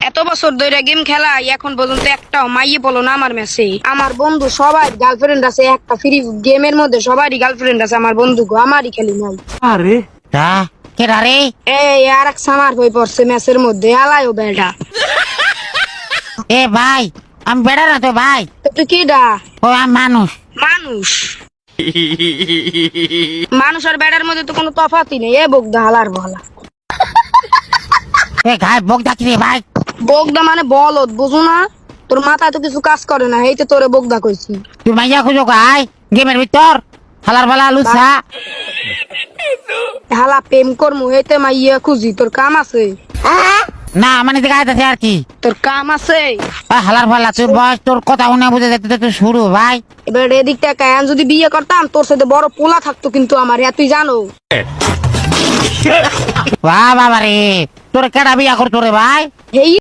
এত বছর ধরে গেম খেলাই এখন পর্যন্ত একটাও মাইয়ে বলো না আমার ম্যাচে। আমার বন্ধু সবাই গার্লফ্রেন্ড আছে, একটা ফ্রি গেমের মধ্যে সবারই গার্লফ্রেন্ড আছে, আমার বন্ধু আমারই খালি নাই। আরে তা কেডা রে? এই আর এক সামার হয়ে পড়ছে ম্যাচের মধ্যে, আলায়ও বেড়া। এ ভাই আমি বেড়া না তো ভাই, তো তুই কিডা? ও আমি মানুষ। মানুষ? মানুষ আর বেড়ার মধ্যে তো কোনো তফাতই নেই। এ বোগদা হালার বলা। এ গায়ে বক ডাকি রে ভাই। বোগদা মানে বলদ, বুঝো না? তোর মাথায় তো কিছু কাজ করে না, এই তো তোরে বোগদা কইছি। তুই মাইয়া খুঁজো গাই গেমের ভিতর হালার বালা লুচা। হালা প্রেম করমু হেতে মাইয়া খুঁজি, তোর কাম আছে? না মানে গাইতেছে আর কি। তোর কাম আছে? হালার ফালা তোর বয়স, তোর কথা শুনে বুঝে যেতে তুই শুরু ভাই। এবার এদিক থেকে যদি বিয়ে করতাম তোর সাথে বড় পোলা থাকতো কিন্তু আমার, তুই জানো? বাবা রে তোর কেডা বিয়া করতো রে ভাই? এই